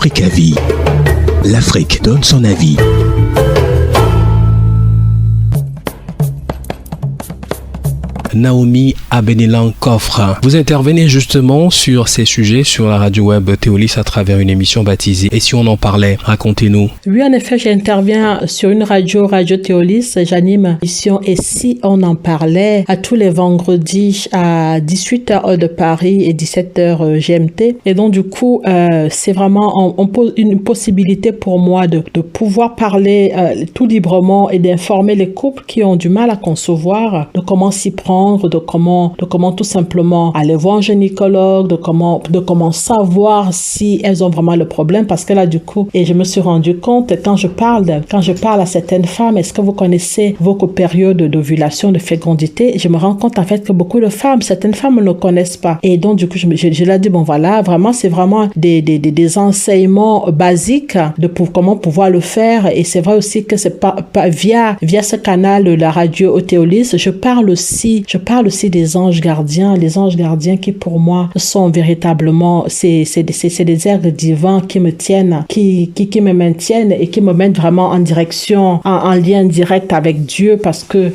Africa-Vie. L'Afrique donne son avis. Naomi Abenilan-Coffre. Vous intervenez justement sur ces sujets sur la radio web Théolis à travers une émission baptisée « Et si on en parlait ?» Racontez-nous. Oui, en effet, j'interviens sur une radio Théolis. J'anime l'émission « Et si on en parlait ?» à tous les vendredis à 18h heure de Paris et 17h GMT. Et donc, du coup, c'est vraiment une possibilité pour moi de pouvoir parler tout librement et d'informer les couples qui ont du mal à concevoir, de comment s'y prendre, de comment tout simplement aller voir un gynécologue, de comment savoir si elles ont vraiment le problème, parce que là du coup, et je me suis rendu compte quand je parle à certaines femmes, est-ce que vous connaissez vos périodes d'ovulation, de fécondité, je me rends compte en fait que beaucoup de femmes, certaines femmes ne connaissent pas, et donc du coup je leur dis bon voilà, vraiment c'est vraiment des enseignements basiques de comment pouvoir le faire, et c'est vrai aussi que c'est pas via ce canal de la radio Théolis, je parle aussi des anges gardiens, les anges gardiens qui pour moi sont véritablement c'est des êtres divins qui me tiennent, qui me maintiennent et qui me mettent vraiment en direction, en lien direct avec Dieu, parce que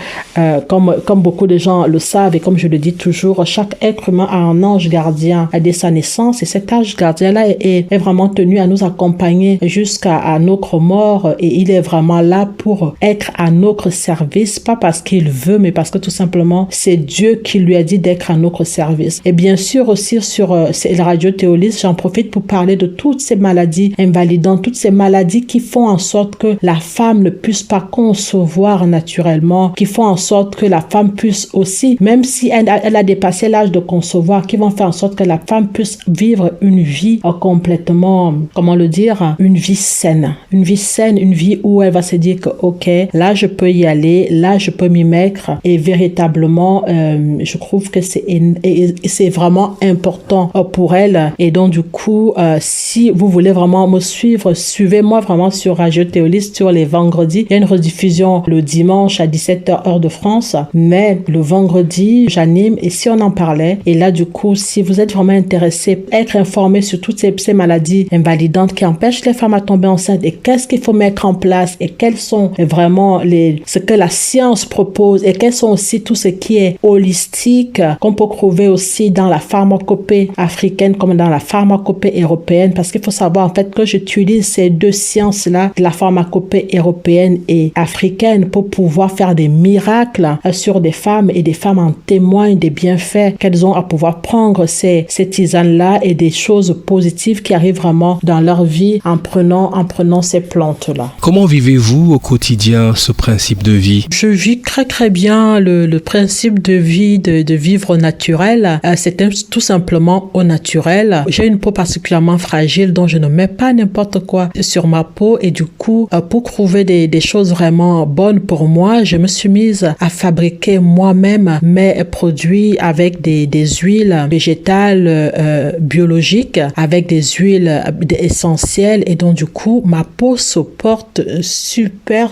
comme beaucoup de gens le savent et comme je le dis toujours, chaque être humain a un ange gardien dès sa naissance, et cet ange gardien-là est vraiment tenu à nous accompagner jusqu'à notre mort, et il est vraiment là pour être à notre service, pas parce qu'il veut, mais parce que tout simplement c'est Dieu qui lui a dit d'être à notre service. Et bien sûr aussi sur la radio Théolis, j'en profite pour parler de toutes ces maladies invalidantes, toutes ces maladies qui font en sorte que la femme ne puisse pas concevoir naturellement, qui font en sorte que la femme puisse aussi, même si elle a dépassé l'âge de concevoir, qui vont faire en sorte que la femme puisse vivre une vie complètement, comment le dire, une vie saine, une vie où elle va se dire que ok, là je peux y aller, là je peux m'y mettre, et véritablement je trouve que c'est vraiment important pour elle. Et donc du coup, si vous voulez vraiment me suivre, suivez-moi vraiment sur Radio Théolis sur les vendredis. Il y a une rediffusion le dimanche à 17h heure de France, mais le vendredi j'anime Et si on en parlait. Et là du coup, si vous êtes vraiment intéressé, être informé sur toutes ces maladies invalidantes qui empêchent les femmes à tomber enceintes, et qu'est-ce qu'il faut mettre en place, et quels sont vraiment ce que la science propose, et quels sont aussi tout ce qui est holistique qu'on peut trouver aussi dans la pharmacopée africaine comme dans la pharmacopée européenne, parce qu'il faut savoir en fait que j'utilise ces deux sciences-là, la pharmacopée européenne et africaine, pour pouvoir faire des miracles sur des femmes, et des femmes en témoignent des bienfaits qu'elles ont à pouvoir prendre ces tisanes-là et des choses positives qui arrivent vraiment dans leur vie en prenant ces plantes-là. Comment vivez-vous au quotidien ce principe de vie? Je vis très très bien le principe de vie, de vivre au naturel. C'est tout simplement au naturel. J'ai une peau particulièrement fragile, donc je ne mets pas n'importe quoi sur ma peau, et du coup, pour trouver des choses vraiment bonnes pour moi, je me suis mise à fabriquer moi-même mes produits avec des huiles végétales biologiques, avec des huiles essentielles, et donc du coup, ma peau se porte super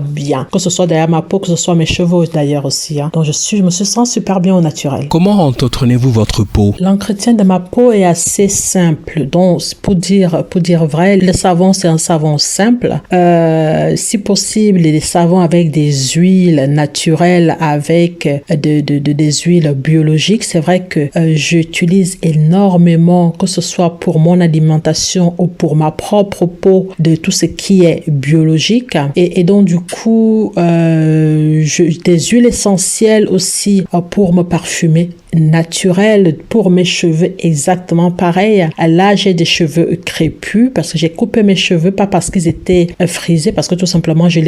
bien. Que ce soit d'ailleurs ma peau, que ce soit mes cheveux d'ailleurs aussi. Donc je me sens super bien au naturel. Comment entretenez-vous votre peau? L'entretien de ma peau est assez simple. Donc pour dire vrai, le savon c'est un savon simple. Si possible, les savons avec des huiles naturelles, avec des huiles biologiques. C'est vrai que j'utilise énormément, que ce soit pour mon alimentation ou pour ma propre peau, de tout ce qui est biologique. Et donc du coup, des huiles essentielles aussi pour me parfumer, naturel pour mes cheveux, exactement pareil. Là, j'ai des cheveux crépus parce que j'ai coupé mes cheveux, pas parce qu'ils étaient frisés, parce que tout simplement je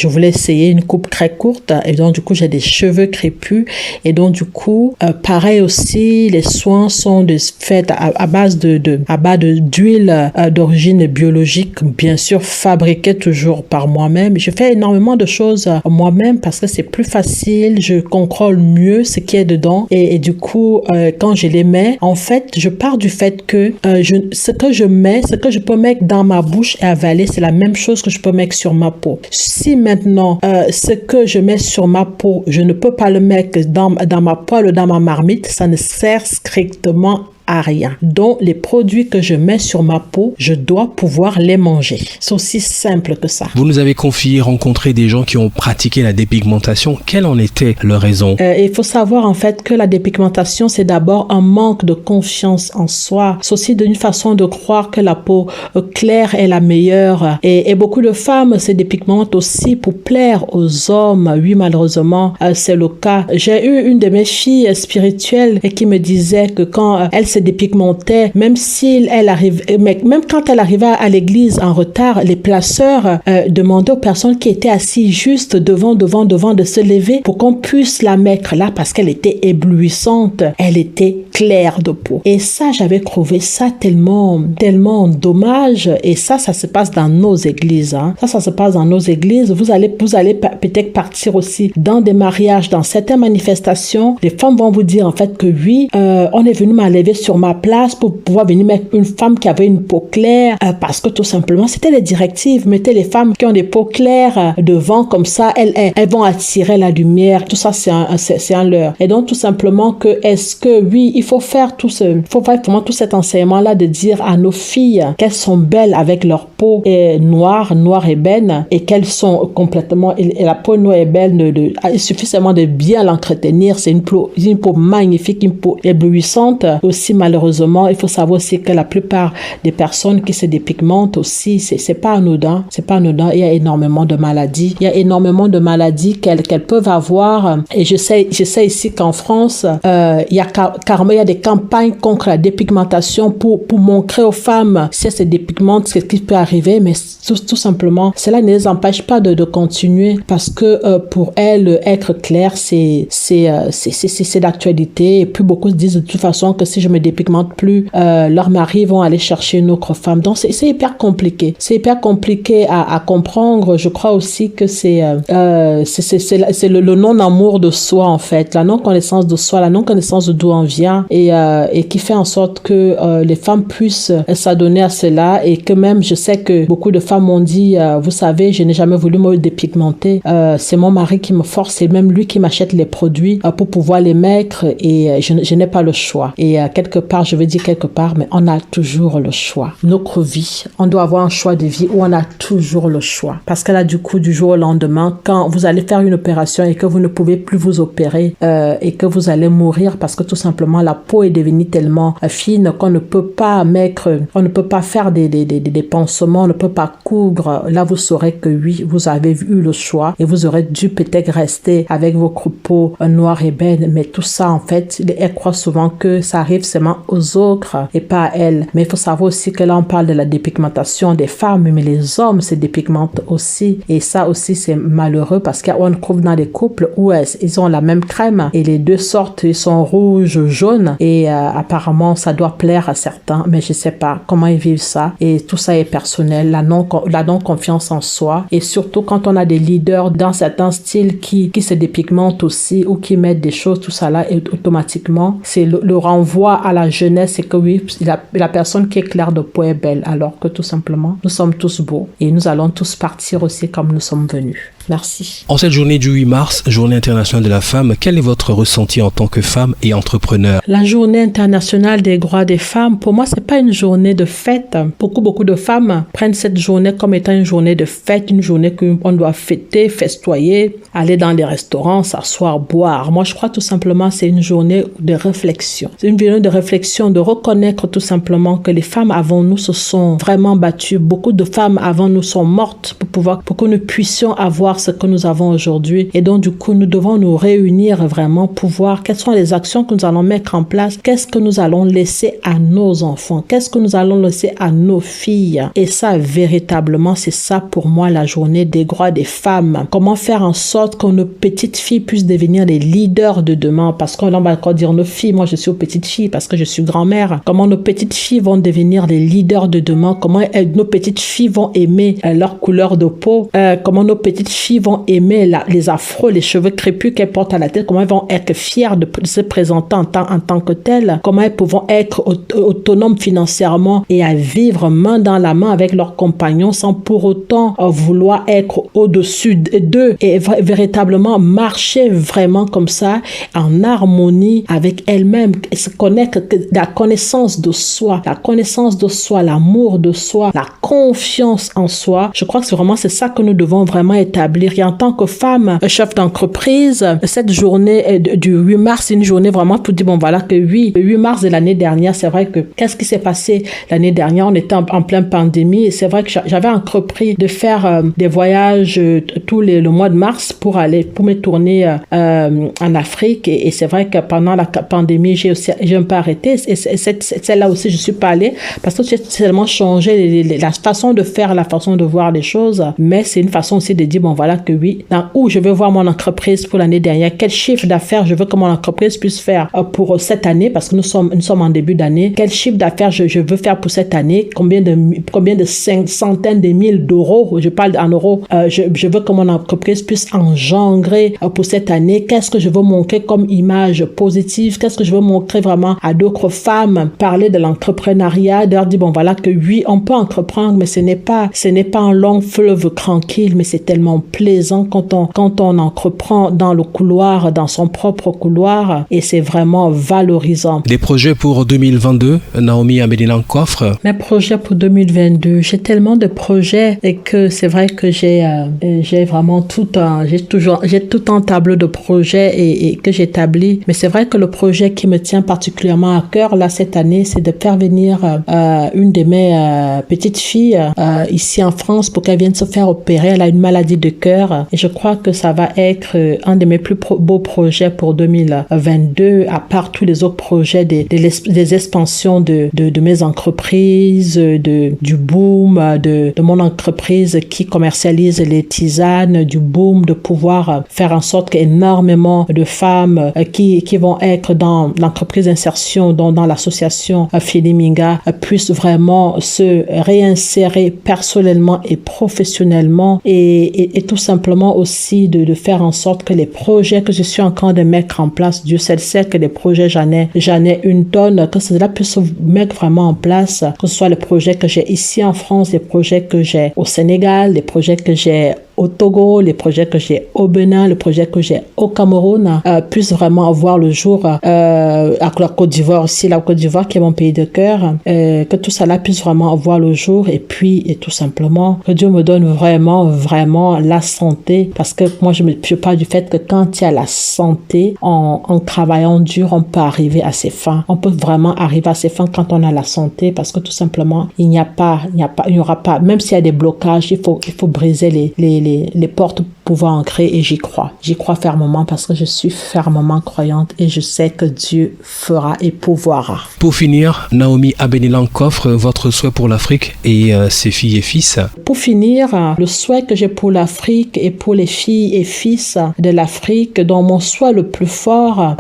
voulais essayer une coupe très courte, et donc du coup j'ai des cheveux crépus, et donc du coup pareil aussi, les soins sont faits à base d'huile d'origine biologique, bien sûr fabriquée toujours par moi-même. Je fais énormément de choses moi-même parce que c'est plus facile, je contrôle mieux ce qui est dedans, et du coup quand je les mets, en fait je pars du fait que ce que je peux mettre dans ma bouche et avaler, c'est la même chose que je peux mettre sur ma peau. Si maintenant ce que je mets sur ma peau, je ne peux pas le mettre dans ma poêle ou dans ma marmite, ça ne sert strictement à rien. Donc, les produits que je mets sur ma peau, je dois pouvoir les manger. C'est aussi simple que ça. Vous nous avez confié rencontrer des gens qui ont pratiqué la dépigmentation. Quelle en était leur raison? Il faut savoir en fait que la dépigmentation, c'est d'abord un manque de confiance en soi. C'est aussi une façon de croire que la peau claire est la meilleure. Et beaucoup de femmes se dépigmentent aussi pour plaire aux hommes. Oui, malheureusement, c'est le cas. J'ai eu une de mes filles spirituelles qui me disait que quand elle se dépigmentait, même quand elle arrivait à l'église en retard, les placeurs demandaient aux personnes qui étaient assises juste devant de se lever pour qu'on puisse la mettre là parce qu'elle était éblouissante. Elle était claire de peau. Et ça, j'avais trouvé ça tellement dommage. Et ça se passe dans nos églises. Hein. Ça se passe dans nos églises. Vous allez peut-être partir aussi dans des mariages, dans certaines manifestations. Les femmes vont vous dire en fait que oui, on est venu m'enlever sur ma place pour pouvoir venir mettre une femme qui avait une peau claire parce que tout simplement, c'était les directives. Mettez les femmes qui ont des peaux claires devant comme ça, elles vont attirer la lumière. Tout ça, c'est un leurre. Et donc, tout simplement il faut faire vraiment tout cet enseignement-là de dire à nos filles qu'elles sont belles avec leur peau noire ébène et qu'elles sont complètement, et la peau noire ébène, suffisamment de bien l'entretenir. C'est une peau magnifique, une peau éblouissante. Aussi, malheureusement, il faut savoir aussi que la plupart des personnes qui se dépigmentent aussi, c'est pas anodin. Il y a énormément de maladies. Qu'elles peuvent avoir. Et je sais ici qu'en France, il y a des campagnes contre la dépigmentation pour montrer aux femmes si elles se dépigmentent, ce qui peut arriver, mais tout simplement, cela ne les empêche pas de continuer parce que pour elles, être claire, c'est d'actualité. Et puis beaucoup se disent de toute façon que si je me dépigmente plus, leurs maris vont aller chercher une autre femme. Donc c'est hyper compliqué. C'est hyper compliqué à comprendre. Je crois aussi que c'est le non-amour de soi en fait, la non-connaissance de soi, la non-connaissance de d'où on vient et qui fait en sorte que les femmes puissent s'adonner à cela et que même je sais que beaucoup de femmes m'ont dit vous savez, je n'ai jamais voulu me dépigmenter, c'est mon mari qui me force, c'est même lui qui m'achète les produits pour pouvoir les mettre et je n'ai pas le choix. Et je veux dire quelque part, mais on a toujours le choix. Notre vie, on doit avoir un choix de vie où on a toujours le choix. Parce que là, du coup, du jour au lendemain, quand vous allez faire une opération et que vous ne pouvez plus vous opérer et que vous allez mourir parce que tout simplement la peau est devenue tellement fine qu'on ne peut pas faire des pansements, on ne peut pas coudre. Là, vous saurez que oui, vous avez eu le choix et vous aurez dû peut-être rester avec votre peau noire ébène. Mais tout ça, en fait, elles croient souvent que ça arrive seulement aux autres et pas à elles. Mais il faut savoir aussi que là, on parle de la dépigmentation des femmes, mais les hommes se dépigmentent aussi. Et ça aussi, c'est malheureux parce qu'on trouve dans des couples où ils ont la même crème et les deux sortes, ils sont rouges, jaunes et apparemment, ça doit plaire à certains, mais je sais pas comment ils vivent ça. Et tout ça est personnel, la non-confiance en soi et surtout quand on a des leaders dans certains styles qui se dépigmentent aussi ou qui mettent des choses, tout ça là, et automatiquement, c'est le renvoi à la jeunesse, c'est que oui, la personne qui est claire de peau est belle, alors que tout simplement, nous sommes tous beaux et nous allons tous partir aussi comme nous sommes venus. Merci. En cette journée du 8 mars, journée internationale de la femme, quel est votre ressenti en tant que femme et entrepreneur? La journée internationale des droits des femmes, pour moi, c'est pas une journée de fête. Beaucoup de femmes prennent cette journée comme étant une journée de fête, une journée qu'on doit fêter, festoyer, aller dans les restaurants, s'asseoir, boire. Moi, je crois tout simplement c'est une journée de réflexion. C'est une journée de réflexion, de reconnaître tout simplement que les femmes avant nous se sont vraiment battues. Beaucoup de femmes avant nous sont mortes pour que nous puissions avoir ce que nous avons aujourd'hui. Et donc, du coup, nous devons nous réunir vraiment pour voir quelles sont les actions que nous allons mettre en place, qu'est-ce que nous allons laisser à nos enfants, qu'est-ce que nous allons laisser à nos filles. Et ça, véritablement, c'est ça pour moi la journée des droits des femmes. Comment faire en sorte que nos petites filles puissent devenir les leaders de demain, parce qu'on va encore dire nos filles, moi je suis aux petites filles parce que je suis grand-mère. Comment nos petites filles vont devenir les leaders de demain, comment nos petites filles vont aimer leur couleur de peau, comment nos petites filles filles vont aimer les afros, les cheveux crépus qu'elles portent à la tête, comment elles vont être fières de se présenter en tant que telles, comment elles pourront être autonomes financièrement et à vivre main dans la main avec leurs compagnons sans pour autant vouloir être au-dessus d'eux et véritablement marcher vraiment comme ça en harmonie avec elles-mêmes, et se connaître, la connaissance de soi, l'amour de soi, la confiance en soi. Je crois que c'est ça que nous devons vraiment établir. Et en tant que femme, chef d'entreprise, cette journée du 8 mars, c'est une journée vraiment pour dire, bon voilà, que oui, le 8 mars de l'année dernière, c'est vrai que qu'est-ce qui s'est passé l'année dernière? On était en pleine pandémie et c'est vrai que j'avais entrepris de faire des voyages le mois de mars pour me tourner en Afrique et c'est vrai que pendant la pandémie, j'ai un peu arrêté et celle-là aussi, je suis pas allée parce que j'ai tellement changé la façon de faire, la façon de voir les choses, mais c'est une façon aussi de dire, bon voilà, que oui, dans où je veux voir mon entreprise pour l'année dernière, quel chiffre d'affaires je veux que mon entreprise puisse faire pour cette année, parce que nous sommes en début d'année, quel chiffre d'affaires je veux faire pour cette année, combien de centaines de mille d'euros, je parle en euros, je veux que mon entreprise puisse engendrer pour cette année, qu'est-ce que je veux montrer comme image positive, qu'est-ce que je veux montrer vraiment à d'autres femmes, parler de l'entrepreneuriat, de leur dire, bon voilà, que oui, on peut entreprendre, mais ce n'est pas un long fleuve tranquille, mais c'est tellement plaisant quand on entreprend dans le couloir, dans son propre couloir, et c'est vraiment valorisant. Des projets pour 2022, Naomi Abedina-Nkofre? Mes projets pour 2022, j'ai tellement de projets et que c'est vrai que j'ai vraiment j'ai tout un tableau de projets et que j'établis, mais c'est vrai que le projet qui me tient particulièrement à cœur là cette année, c'est de faire venir une de mes petites filles ici en France pour qu'elle vienne se faire opérer. Elle a une maladie de cœur et je crois que ça va être un de mes plus beaux projets pour 2022, à part tous les autres projets des expansions de mes entreprises, du boom de mon entreprise qui commercialise les tisanes, du boom de pouvoir faire en sorte qu'énormément de femmes qui vont être dans l'entreprise d'insertion, dans l'association Filiminga, puissent vraiment se réinsérer personnellement et professionnellement et tout simplement aussi de faire en sorte que les projets que je suis en train de mettre en place, Dieu seul sait que les projets j'en ai une tonne, que cela puisse se mettre vraiment en place, que ce soit les projets que j'ai ici en France, les projets que j'ai au Sénégal, les projets que j'ai au Togo, les projets que j'ai au Bénin, les projets que j'ai au Cameroun puissent vraiment avoir le jour à la Côte d'Ivoire aussi, la Côte d'Ivoire qui est mon pays de cœur, que tout cela puisse vraiment avoir le jour et tout simplement que Dieu me donne vraiment la santé, parce que moi je parle du fait que quand il y a la santé, en travaillant dur, on peut arriver à ses fins. On peut vraiment arriver à ses fins quand on a la santé, parce que tout simplement il n'y aura pas, même s'il y a des blocages, il faut briser les portes pouvant ancrer et j'y crois fermement parce que je suis fermement croyante et je sais que Dieu fera et pourvoira. Pour finir, Naomi Abedina-Nkofre, votre souhait pour l'Afrique et ses filles et fils? Pour finir, le souhait que j'ai pour l'Afrique et pour les filles et fils de l'Afrique, dont mon souhait le plus fort,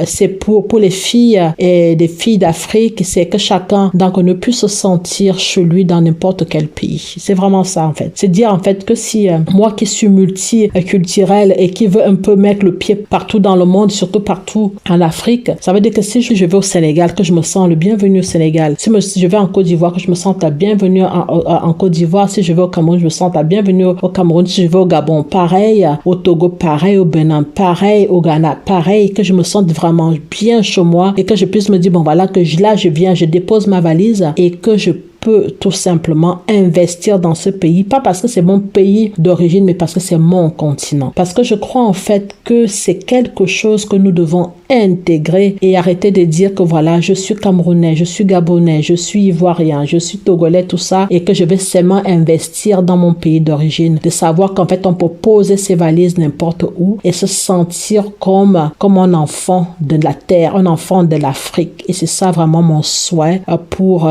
c'est pour les filles et des filles d'Afrique, c'est que chacun d'entre nous puisse se sentir chez lui dans n'importe quel pays. C'est vraiment ça en fait. C'est dire en fait que si moi qui suis multiculturelle et qui veut un peu mettre le pied partout dans le monde, surtout partout en Afrique, ça veut dire que si je vais au Sénégal, que je me sens le bienvenu au Sénégal. Si je vais en Côte d'Ivoire, que je me sente la bienvenue en Côte d'Ivoire. Si je vais au Cameroun, je me sens la bienvenue au Cameroun. Si je vais au Gabon, pareil. Au Togo, pareil. Au Bénin, pareil. Au Ghana, pareil. Que je me sente vraiment bien chez moi et que je puisse me dire, bon voilà, que je viens, je dépose ma valise et que je peux tout simplement investir dans ce pays, pas parce que c'est mon pays d'origine, mais parce que c'est mon continent. Parce que je crois en fait que c'est quelque chose que nous devons intégrer et arrêter de dire que voilà, je suis Camerounais, je suis Gabonais, je suis Ivoirien, je suis Togolais, tout ça, et que je vais seulement investir dans mon pays d'origine. De savoir qu'en fait, on peut poser ses valises n'importe où et se sentir comme un enfant de la terre, un enfant de l'Afrique. Et c'est ça vraiment mon souhait pour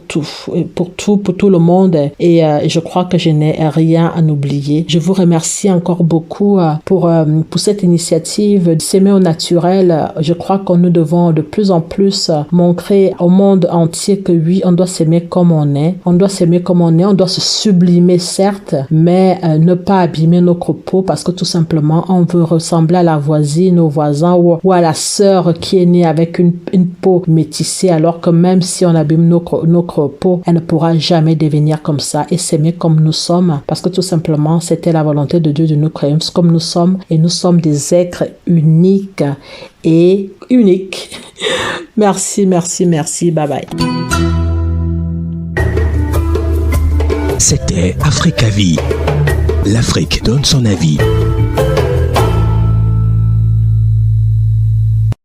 tout le monde. Et je crois que je n'ai rien à oublier. Je vous remercie encore beaucoup pour cette initiative de s'aimer au naturel laquelle je crois que nous devons de plus en plus montrer au monde entier que oui, on doit s'aimer comme on est. On doit s'aimer comme on est. On doit se sublimer, certes, mais ne pas abîmer notre peau parce que tout simplement, on veut ressembler à la voisine, au voisin ou à la sœur qui est née avec une peau métissée, alors que même si on abîme notre peau, elle ne pourra jamais devenir comme ça et s'aimer comme nous sommes parce que tout simplement, c'était la volonté de Dieu de nous créer comme nous sommes et nous sommes des êtres uniques et uniques. Merci, merci, merci. Bye bye. C'était Africa Vie. L'Afrique donne son avis.